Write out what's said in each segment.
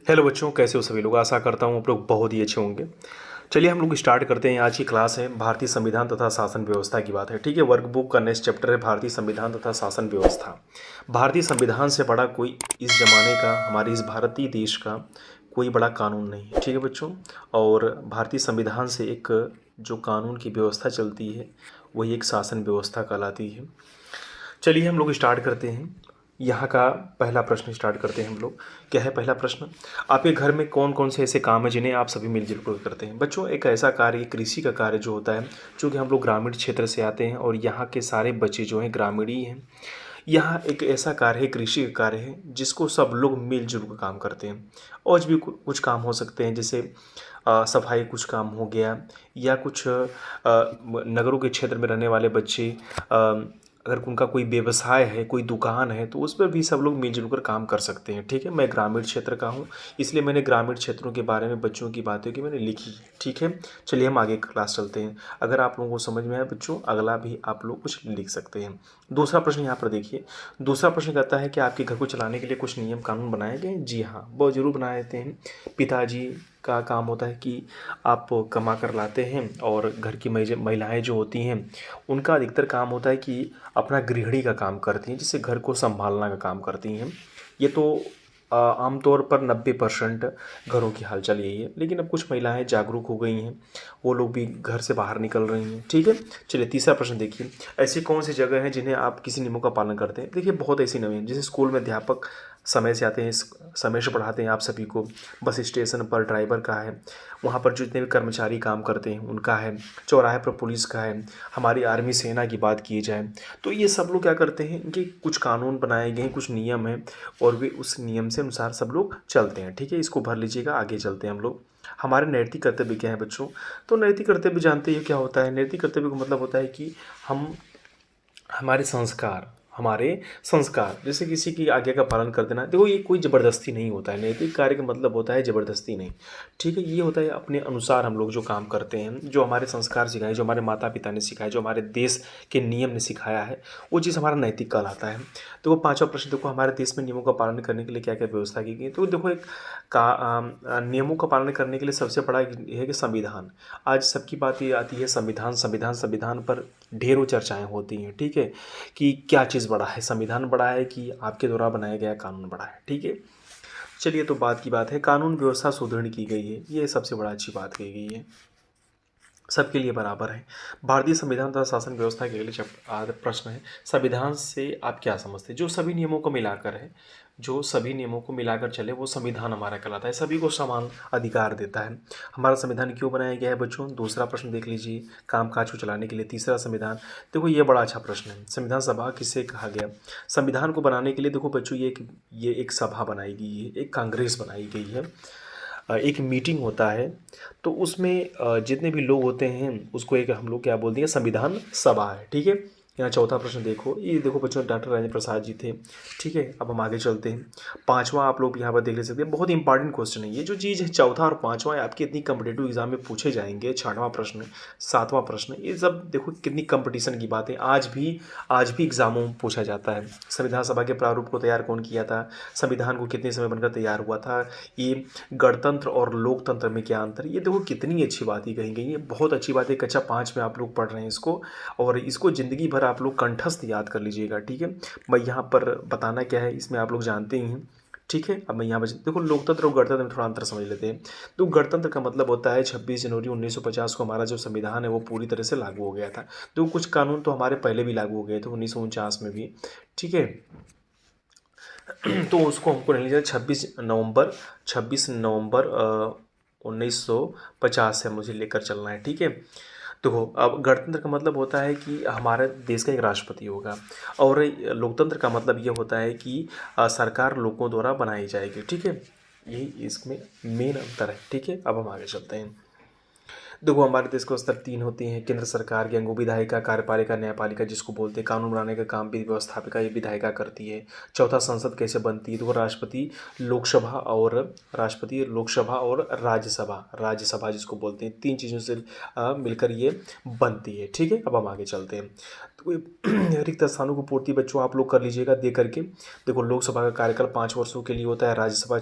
Hello बच्चों, कैसे हो सभी लोग। आशा करता हूँ आप लोग बहुत ही अच्छे होंगे। चलिए हम लोग स्टार्ट करते हैं। आज की क्लास है भारतीय संविधान तथा शासन व्यवस्था की बात है। ठीक है, वर्कबुक का नेक्स्ट चैप्टर है भारतीय संविधान तथा शासन व्यवस्था। भारतीय संविधान से बड़ा कोई इस जमाने का, हमारे इस भारतीय देश का कोई बड़ा कानून नहीं है। ठीक है बच्चों, और भारतीय संविधान से एक जो कानून की व्यवस्था चलती है वही एक शासन व्यवस्था कहलाती है। चलिए हम लोग स्टार्ट करते हैं। यहाँ का पहला प्रश्न स्टार्ट करते हैं हम लोग। क्या है पहला प्रश्न? आपके घर में कौन कौन से ऐसे काम हैं जिन्हें आप सभी मिलजुल कर करते हैं? बच्चों, एक ऐसा कार्य, कृषि का कार्य जो होता है, चूँकि हम लोग ग्रामीण क्षेत्र से आते हैं और यहाँ के सारे बच्चे जो हैं ग्रामीण ही हैं। यहाँ एक ऐसा कार्य है, कृषि का कार्य है, जिसको सब लोग मिलजुल कर काम करते हैं। और भी कुछ काम हो सकते हैं, जैसे सफाई कुछ काम हो गया, या कुछ नगरों के क्षेत्र में रहने वाले बच्चे, अगर उनका कोई व्यवसाय है, कोई दुकान है, तो उस पर भी सब लोग मिलजुल कर काम कर सकते हैं। ठीक है, मैं ग्रामीण क्षेत्र का हूँ, इसलिए मैंने ग्रामीण क्षेत्रों के बारे में बच्चों की बातें की मैंने लिखी। ठीक है, चलिए हम आगे क्लास चलते हैं। अगर आप लोगों को समझ में आया बच्चों, अगला भी आप लोग कुछ लिख सकते हैं। दूसरा प्रश्न यहाँ पर देखिए। दूसरा प्रश्न कहता है कि आपके घर को चलाने के लिए कुछ नियम कानून बनाए गए? जी हाँ, बहुत ज़रूर बनाए देते हैं। पिताजी का काम होता है कि आप कमा कर लाते हैं, और घर की महिलाएं जो होती हैं उनका अधिकतर काम होता है कि अपना गृहिणी का काम करती हैं, जिससे घर को संभालना का काम करती हैं। ये तो आमतौर पर 90% घरों की हालचाल यही है, लेकिन अब कुछ महिलाएं जागरूक हो गई हैं, वो लोग भी घर से बाहर निकल रही हैं। ठीक है, चलिए तीसरा प्रश्न देखिए। ऐसी कौन सी जगह हैं जिन्हें आप किसी नियमों का पालन करते हैं? देखिए बहुत ऐसी नियम हैं, जैसे स्कूल में अध्यापक समय से आते हैं, समय से पढ़ाते हैं आप सभी को। बस स्टेशन पर ड्राइवर का है, वहाँ पर जितने भी कर्मचारी काम करते हैं उनका है। चौराहे पर पुलिस का है। हमारी आर्मी सेना की बात की जाए तो ये सब लोग क्या करते हैं, इनके कुछ कानून बनाए गए हैं, कुछ नियम हैं, और वे उस नियम से अनुसार सब लोग चलते हैं। ठीक है, इसको भर लीजिएगा, आगे चलते हैं हम लोग। हमारे नैतिक कर्तव्य क्या है बच्चों? तो नैतिक कर्तव्य जानते ही क्या होता है। नैतिक कर्तव्य का मतलब होता है कि हम हमारे संस्कार जैसे किसी की आज्ञा का पालन कर देना। देखो ये कोई ज़बरदस्ती नहीं होता है, नैतिक कार्य का मतलब होता है ज़बरदस्ती नहीं। ठीक है, ये होता है अपने अनुसार हम लोग जो काम करते हैं, जो हमारे संस्कार सिखाए, जो हमारे माता पिता ने सिखाया, जो हमारे देश के नियम ने सिखाया है, वो चीज़ हमारा नैतिक कहलाता है। तो वो पाँचवा प्रश्न देखो, हमारे देश में नियमों का पालन करने के लिए क्या क्या व्यवस्था की गई। तो देखो नियमों का पालन करने के लिए सबसे बड़ा ये है कि संविधान। आज सबकी बात ये आती है संविधान संविधान संविधान पर ढेरों चर्चाएं होती हैं। ठीक है, कि क्या चीज़ बड़ा है, संविधान बड़ा है कि आपके द्वारा बनाया गया कानून बड़ा है। ठीक है, चलिए तो बात की बात है, कानून व्यवस्था सुदृढ़ की गई है, ये सबसे बड़ा अच्छी बात कही गई है, सबके लिए बराबर है। भारतीय संविधान तथा शासन व्यवस्था के लिए प्रश्न है, संविधान से आप क्या समझते हैं? जो सभी नियमों को मिलाकर है, जो सभी नियमों को मिलाकर चले, वो संविधान हमारा कहलाता है, सभी को समान अधिकार देता है। हमारा संविधान क्यों बनाया गया है बच्चों? दूसरा प्रश्न देख लीजिए, कामकाज को चलाने के लिए। तीसरा संविधान, देखो ये बड़ा अच्छा प्रश्न है, संविधान सभा किसे कहा गया? संविधान को बनाने के लिए देखो बच्चों, ये एक सभा बनाई गई है, एक कांग्रेस बनाई गई है, एक मीटिंग होता है, तो उसमें जितने भी लोग होते हैं उसको एक हम लोग क्या बोलते हैं, संविधान सभा है। ठीक है, यहाँ चौथा प्रश्न देखो, ये देखो बच्चों डॉक्टर राजेंद्र प्रसाद जी थे। ठीक है, अब हम आगे चलते हैं। पांचवा आप लोग यहाँ पर देख ले सकते हैं, बहुत इंपॉर्टेंट क्वेश्चन है ये जो चीज़ है, चौथा और पांचवा आपके इतनी कम्पिटेटिव एग्जाम में पूछे जाएंगे। छठवां प्रश्न, सातवां प्रश्न, ये सब देखो कितनी कंपटीशन की बात है, आज भी एग्जामों में पूछा जाता है। संविधान सभा के प्रारूप को तैयार कौन किया था? संविधान को कितने समय बनकर तैयार हुआ था? ये गणतंत्र और लोकतंत्र में क्या अंतर है? ये देखो कितनी अच्छी बात ही कही गई है, बहुत अच्छी बात है। कक्षा 5 में आप लोग पढ़ रहे हैं इसको, और इसको ज़िंदगी भर आप लोग कंठस्थ याद कर लीजिएगा। ठीक है, मैं यहाँ पर बताना क्या है इसमें आप लोग जानते ही हैं। ठीक है, अब मैं यहाँ पर देखो लोकतंत्र और गणतंत्र में थोड़ा अंतर समझ लेते हैं। तो गणतंत्र का मतलब होता है 26 जनवरी 1950 को हमारा जो संविधान है वो पूरी तरह से लागू हो गया था। तो कुछ कानून तो हमारे पहले भी लागू हो गए थे 1949 में भी। ठीक है, तो उसको हमको नहीं लीजिए, 26 नवंबर 1950 से मुझे लेकर चलना है। ठीक है, देखो अब गणतंत्र का मतलब होता है कि हमारे देश का एक राष्ट्रपति होगा, और लोकतंत्र का मतलब ये होता है कि सरकार लोगों द्वारा बनाई जाएगी। ठीक है, यही इसमें मेन अंतर है। ठीक है, अब हम आगे चलते हैं। देखो हमारे देश के स्तर 3 होते हैं, केंद्र सरकार की अंगों विधायिका, कार्यपालिका, न्यायपालिका जिसको बोलते हैं, कानून बनाने का काम भी व्यवस्थापिका ये विधायिका करती है। चौथा संसद कैसे बनती है, देखो राष्ट्रपति लोकसभा और राज्यसभा जिसको बोलते हैं, 3 चीज़ों से मिलकर ये बनती है। ठीक है, अब हम आगे चलते हैं। तो ये रिक्त स्थानों की पूर्ति बच्चों आप लोग कर लीजिएगा दे करके। देखो लोकसभा का कार्यकाल 5 वर्षों के लिए होता है, राज्यसभा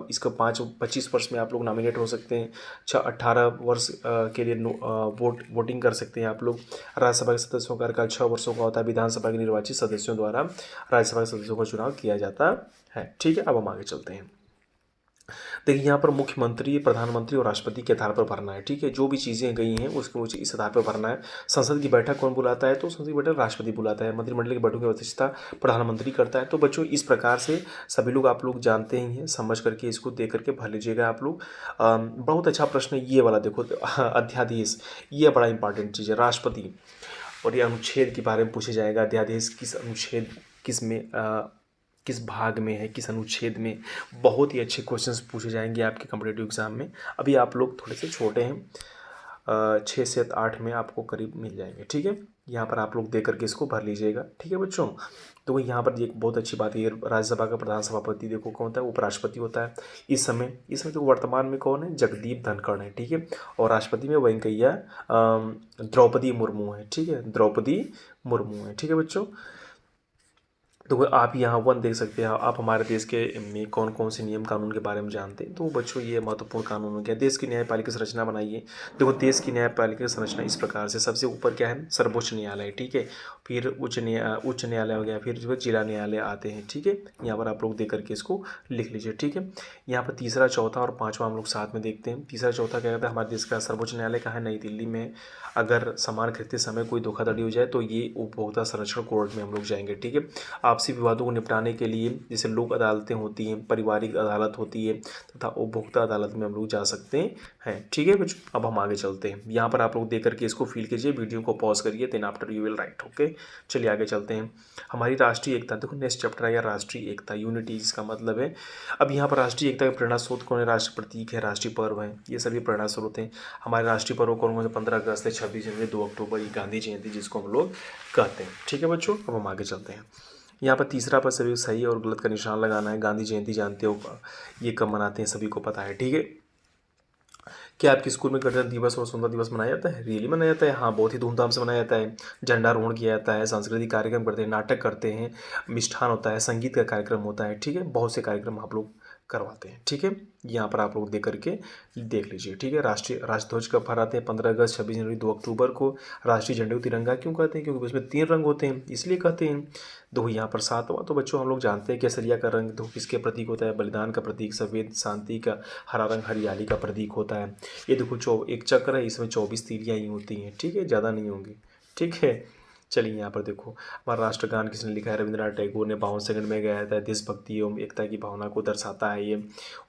इसका 25 वर्ष में आप लोग नॉमिनेट हो सकते हैं, 18 वर्ष के लिए वोटिंग कर सकते हैं आप लोग। राज्यसभा के सदस्यों का कार्यकाल 6 वर्षों का होता है, विधानसभा के निर्वाचित सदस्यों द्वारा राज्यसभा के सदस्यों का चुनाव किया जाता है। ठीक है, अब हम आगे चलते हैं। देखिए यहाँ पर मुख्यमंत्री, प्रधानमंत्री और राष्ट्रपति के आधार पर भरना है। ठीक है, जो भी चीज़ें गई हैं उसको मुझे इस आधार पर भरना है। संसद की बैठक कौन बुलाता है, तो संसद की बैठक राष्ट्रपति बुलाता है। मंत्रिमंडल की बैठक की अध्यक्षता प्रधानमंत्री करता है। तो बच्चों इस प्रकार से सभी लोग आप लोग जानते ही हैं, समझ करके इसको दे करके भर लीजिएगा आप लोग। बहुत अच्छा प्रश्न है ये वाला, देखो अध्यादेश, ये बड़ा इंपॉर्टेंट चीज़ है। राष्ट्रपति और ये अनुच्छेद के बारे में पूछा जाएगा, अध्यादेश किस अनुच्छेद किस भाग में है, किस अनुच्छेद में, बहुत ही अच्छे क्वेश्चंस पूछे जाएंगे आपके कॉम्पिटिटिव एग्जाम में। अभी आप लोग थोड़े से छोटे हैं, 6 से 8 में आपको करीब मिल जाएंगे। ठीक है, यहाँ पर आप लोग दे करके इसको भर लीजिएगा। ठीक है बच्चों, तो यहाँ पर एक बहुत अच्छी बात है, राज्यसभा का प्रधान सभापति देखो कौन होता है, उपराष्ट्रपति होता है। इस समय तो वर्तमान में कौन है, जगदीप धनखड़ है। ठीक है, और राष्ट्रपति में वेंकैया द्रौपदी मुर्मू है। ठीक है, द्रौपदी मुर्मू है। ठीक है बच्चों, तो आप यहाँ 1 देख सकते हैं। आप हमारे देश के में कौन कौन से नियम कानून के बारे में जानते हैं, तो बच्चों ये महत्वपूर्ण कानून हो गया। देश की न्यायपालिका संरचना बनाइए। देखो देश की न्यायपालिका संरचना इस प्रकार से, सबसे ऊपर क्या है, सर्वोच्च न्यायालय। ठीक है, फिर उच्च न्यायालय हो गया, फिर जो है जिला न्यायालय आते हैं। ठीक है, यहाँ पर आप लोग देख करके इसको लिख लीजिए। ठीक है, यहाँ पर तीसरा, चौथा और 5वां हम लोग साथ में देखते हैं। तीसरा चौथा क्या कहता है, हमारे देश का सर्वोच्च न्यायालय कहाँ है, नई दिल्ली में। अगर सामान खरीदते समय कोई धोखाधड़ी हो जाए तो ये उपभोक्ता संरक्षण कोर्ट में हम लोग जाएंगे। ठीक है, आपसी विवादों को निपटाने के लिए जैसे लोक अदालतें होती हैं, पारिवारिक अदालत होती है, तथा उपभोक्ता अदालत में हम लोग जा सकते हैं। ठीक है बच्चों, अब हम आगे चलते हैं। यहाँ पर आप लोग देख करके इसको फील कीजिए, वीडियो को पॉज करिए, then after you will write. Okay, चलिए आगे चलते हैं। हमारी राष्ट्रीय एकता, देखो नेक्स्ट चैप्टर है राष्ट्रीय एकता, यूनिटी इसका मतलब है। अब यहाँ पर राष्ट्रीय एकता का प्रेरणा स्रोत कौन है, राष्ट्र प्रतीक है, राष्ट्रीय पर्व है, ये सभी प्रेरणा स्रोत हैं। हमारे राष्ट्रीय पर्व कौन कौन से, 15 अगस्त है, 26 जनवरी, 2 अक्टूबर, ये गांधी जयंती जिसको हम लोग कहते हैं। ठीक है बच्चों, अब हम आगे चलते हैं। यहाँ पर तीसरा पर सभी सही और गलत का निशान लगाना है। गांधी जयंती जानते हो, ये कब मनाते हैं, सभी को पता है। ठीक है, क्या आपके स्कूल में गणतंत्र दिवस और स्वतंत्रता दिवस मनाया जाता है, रियली मनाया जाता है? हाँ, बहुत ही धूमधाम से मनाया जाता है। झंडारोहण किया जाता है, सांस्कृतिक कार्यक्रम करते हैं, नाटक करते हैं, मिष्ठान होता है, संगीत का कार्यक्रम होता है। ठीक है, बहुत से कार्यक्रम आप लोग करवाते हैं। ठीक है, यहाँ पर आप लोग देख करके देख लीजिए। ठीक है, राष्ट्रध्वज कब फहराते हैं, 15 अगस्त, 26 जनवरी, 2 अक्टूबर को। राष्ट्रीय झंडे को तिरंगा क्यों कहते हैं, क्योंकि उसमें 3 रंग होते हैं इसलिए कहते हैं। देखो यहाँ पर 7वां, तो बच्चों हम लोग जानते हैं केसरिया का रंग देखो किसके प्रतीक होता है, बलिदान का प्रतीक। सफ़ेद शांति का, हरा रंग हरियाली का प्रतीक होता है। ये देखो एक चक्र है, इसमें 24 तीलियाँ ही होती हैं। ठीक है, ज़्यादा नहीं होंगी। ठीक है, चलिए यहाँ पर देखो हमारा राष्ट्रगान किसने लिखा है, रविंद्रनाथ टैगोर ने 52 सेकंड में गाया था। देशभक्ति एवं एकता की भावना को दर्शाता है ये।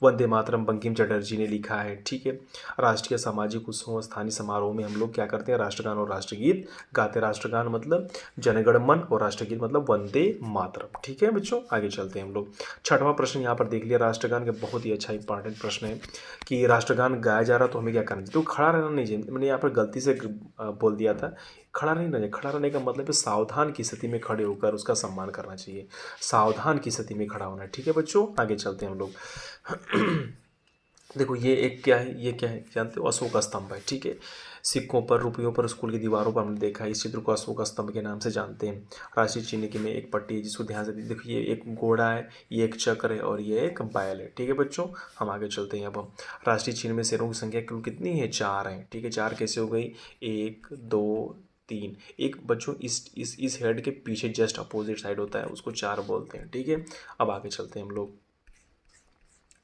वंदे मातरम बंकिम चटर्जी ने लिखा है। ठीक है, राष्ट्रीय सामाजिक उत्सव, स्थानीय समारोह में हम लोग क्या करते हैं, राष्ट्रगान और राष्ट्रगीत गाते हैं। राष्ट्रगान मतलब जनगण मन और राष्ट्रगीत मतलब वंदे मातरम। ठीक है बच्चों, आगे चलते हैं हम लोग। 6वां प्रश्न यहाँ पर देख लिया, राष्ट्रगान का बहुत ही अच्छा इंपॉर्टेंट प्रश्न है कि राष्ट्रगान गाया जा रहा तो हमें क्या करना चाहिए। तो खड़ा रहना नहीं चाहिए, मैंने यहाँ पर गलती से बोल दिया था, खड़ा नहीं रहना। खड़ा रहने का मतलब है सावधान की स्थिति में खड़े होकर उसका सम्मान करना चाहिए, सावधान की स्थिति में खड़ा होना है। ठीक है बच्चों, आगे चलते हैं हम लोग। देखो ये एक क्या है, ये क्या है जानते हो, अशोक स्तंभ है। ठीक है, सिक्कों पर, रुपयों पर, स्कूल की दीवारों पर हमने देखा है। इस चित्र को अशोक स्तंभ के नाम से जानते हैं। राष्ट्रीय चिन्ह की में एक पट्टी है जिसको ध्यान से देखिए, ये एक घोड़ा है, ये एक चक्र है और ये एक बैल है। ठीक है बच्चों, हम आगे चलते हैं। अब हम राष्ट्रीय चिन्ह में शेरों की संख्या कुल कितनी है, 4 है। ठीक है, 4 कैसे हो गई, 1 2 3। एक बच्चों इस हेड के पीछे जस्ट अपोजिट साइड होता है, उसको 4 बोलते हैं। ठीक है, अब आगे चलते हैं हम लोग।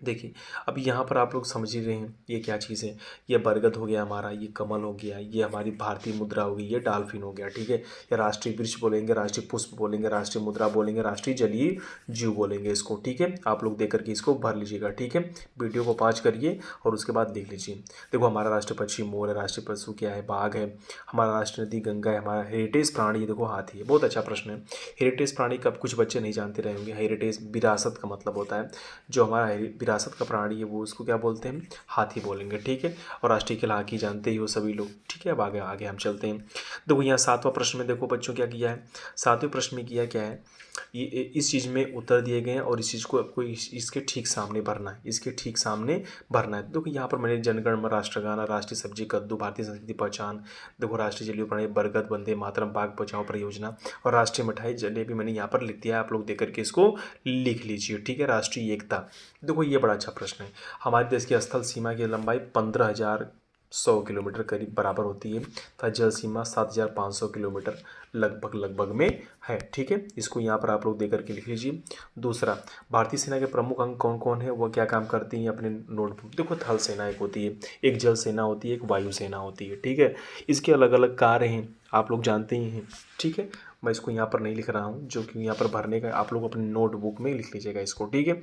देखिए अब यहाँ पर आप लोग समझ ही रहे हैं ये क्या चीज़ है, ये बरगद हो गया हमारा, ये कमल हो गया, ये हमारी भारतीय मुद्रा हो गई, ये डॉल्फिन हो गया। ठीक है, ये राष्ट्रीय वृक्ष बोलेंगे, राष्ट्रीय पुष्प बोलेंगे, राष्ट्रीय मुद्रा बोलेंगे, राष्ट्रीय जलीय जीव बोलेंगे इसको। ठीक है, आप लोग देख करके इसको भर लीजिएगा। ठीक है, वीडियो को पॉज करिए और उसके बाद देख लीजिए। देखो हमारा राष्ट्रीय पक्षी मोर है, राष्ट्रीय पशु क्या है, बाघ है, हमारा राष्ट्रीय नदी गंगा है, हमारा हेरिटेज प्राणी देखो हाथी है। बहुत अच्छा प्रश्न है, हेरिटेज प्राणी का कुछ बच्चे नहीं जानते रहेंगे। हेरिटेज विरासत का मतलब होता है, जो हमारा विरासत का प्राणी है वो उसको क्या बोलते हैं, हाथी बोलेंगे, ठीक है। और राष्ट्रीय खेल हॉकी जानते ही हो सभी लोग, ठीक है। अब आगे आगे हम चलते हैं। देखो यहाँ 7वां प्रश्न में देखो बच्चों क्या किया है, 7वें प्रश्न में किया क्या है, ये इस चीज़ में उत्तर दिए गए हैं और इस चीज़ को आपको इसके ठीक सामने भरना है, इसके ठीक सामने भरना है। देखो यहाँ पर मैंने जनगण मन, राष्ट्रगान, राष्ट्रीय सब्जी कद्दू, भारतीय संस्कृति पहचान, देखो राष्ट्रीय जलीय प्राणी बरगद, वंदे मातरम, बाघ बचाओ परियोजना और राष्ट्रीय मिठाई जलेबी मैंने यहाँ पर लिख दिया है, आप लोग देख करके इसको लिख लीजिए, ठीक है। राष्ट्रीय एकता, देखो ये बड़ा अच्छा प्रश्न है। हमारे देश की स्थल सीमा की लंबाई 15,100 किलोमीटर करीब बराबर होती है तथा जल सीमा 7,500 किलोमीटर लगभग में है, ठीक है। इसको यहाँ पर आप लोग दे करके लिख लीजिए। दूसरा, भारतीय सेना के प्रमुख अंग कौन कौन है, वो क्या काम करती हैं अपने नोटबुक। देखो थल सेना एक होती है, एक जल सेना होती है, एक वायु सेना होती है, ठीक है। इसके अलग अलग कार्य हैं, आप लोग जानते ही हैं, ठीक है। मैं इसको यहाँ पर नहीं लिख रहा हूँ, जो कि यहाँ पर भरने का आप लोग अपने नोटबुक में लिख लीजिएगा इसको, ठीक है।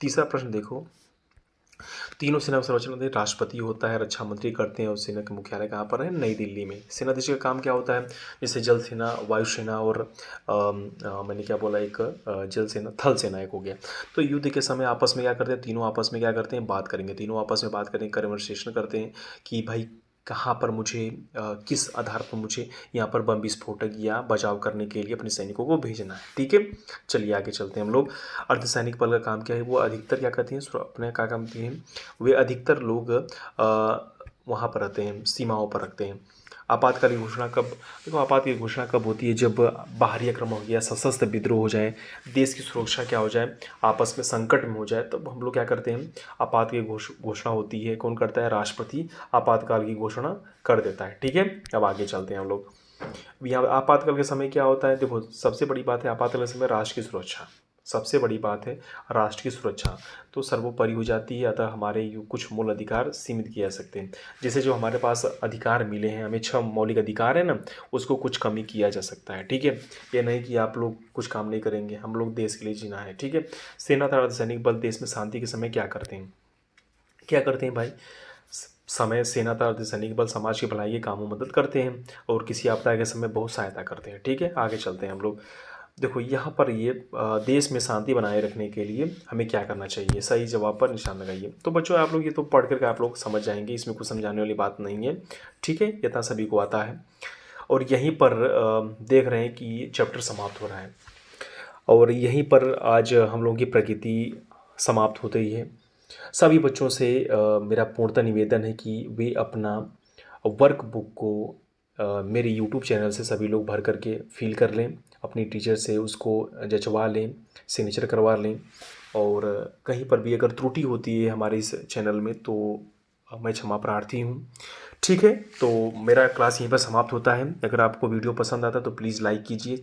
तीसरा प्रश्न देखो, तीनों सेना का संरक्षण होता है, राष्ट्रपति होता है, रक्षा मंत्री करते हैं और सेना का मुख्यालय कहाँ पर है, नई दिल्ली में। सेनाध्यक्ष का काम क्या होता है, जैसे जल सेना, वायु सेना और मैंने क्या बोला, एक जल सेना, थल सेना एक हो गया। तो युद्ध के समय आपस में क्या करते हैं, तीनों आपस में क्या करते हैं, बात करेंगे, तीनों आपस में बात करेंगे, कन्वर्सेशन करते हैं कि भाई कहाँ पर मुझे किस आधार पर मुझे यहाँ पर बम विस्फोटक या बचाव करने के लिए अपने सैनिकों को भेजना है, ठीक है। चलिए आगे चलते हैं हम लोग। अर्धसैनिक बल का काम क्या है, वो अधिकतर क्या करते हैं, अपने क्या काम करते हैं, वे अधिकतर लोग वहाँ पर रहते हैं, सीमाओं पर रखते हैं। आपातकालीन घोषणा कब, देखो आपातकालीन घोषणा कब होती है, जब बाहरी आक्रमण हो गया, सशस्त्र विद्रोह हो जाए, देश की सुरक्षा क्या हो जाए, आपस में संकट में हो जाए, तब हम लोग क्या करते हैं, आपात की घोषणा होती है। कौन करता है, राष्ट्रपति आपातकाल की घोषणा कर देता है, ठीक है। अब आगे चलते हैं हम लोग। यहाँ आपातकाल के समय क्या होता है, देखो सबसे बड़ी बात है आपातकाल के समय राष्ट्र की सुरक्षा, सबसे बड़ी बात है राष्ट्र की सुरक्षा तो सर्वोपरि हो जाती है। अतः हमारे कुछ मूल अधिकार सीमित किए जा सकते हैं, जैसे जो हमारे पास अधिकार मिले हैं, हमें 6 मौलिक अधिकार है ना, उसको कुछ कमी किया जा सकता है, ठीक है। ये नहीं कि आप लोग कुछ काम नहीं करेंगे, हम लोग देश के लिए जीना है, ठीक है। सेना तथा अर्धसैनिक बल देश में शांति के समय क्या करते हैं, क्या करते हैं भाई, समय सेना तथा अर्धसैनिक बल समाज की भलाई के कामों में मदद करते हैं और किसी आपदा के समय बहुत सहायता करते हैं, ठीक है। आगे चलते हैं हम लोग। देखो यहाँ पर ये देश में शांति बनाए रखने के लिए हमें क्या करना चाहिए, सही जवाब पर निशान लगाइए। तो बच्चों आप लोग ये तो पढ़ करके आप लोग समझ जाएंगे, इसमें कुछ समझाने वाली बात नहीं है, ठीक है, इतना सभी को आता है। और यहीं पर देख रहे हैं कि चैप्टर समाप्त हो रहा है और यहीं पर आज हम लोगों की प्रकृति समाप्त होती ही है। सभी बच्चों से मेरा पूर्णतः निवेदन है कि वे अपना वर्क बुक को मेरे यूट्यूब चैनल से सभी लोग भर करके फिल कर लें, अपनी टीचर से उसको जचवा लें, सिग्नेचर करवा लें। और कहीं पर भी अगर त्रुटि होती है हमारे इस चैनल में तो मैं क्षमा प्रार्थी हूँ, ठीक है। तो मेरा क्लास यहीं पर समाप्त होता है। अगर आपको वीडियो पसंद आता तो प्लीज़ लाइक कीजिए,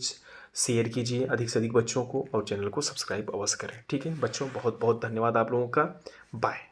शेयर कीजिए अधिक से अधिक बच्चों को और चैनल को सब्सक्राइब अवश्य करें, ठीक है बच्चों। बहुत बहुत धन्यवाद आप लोगों का, बाय।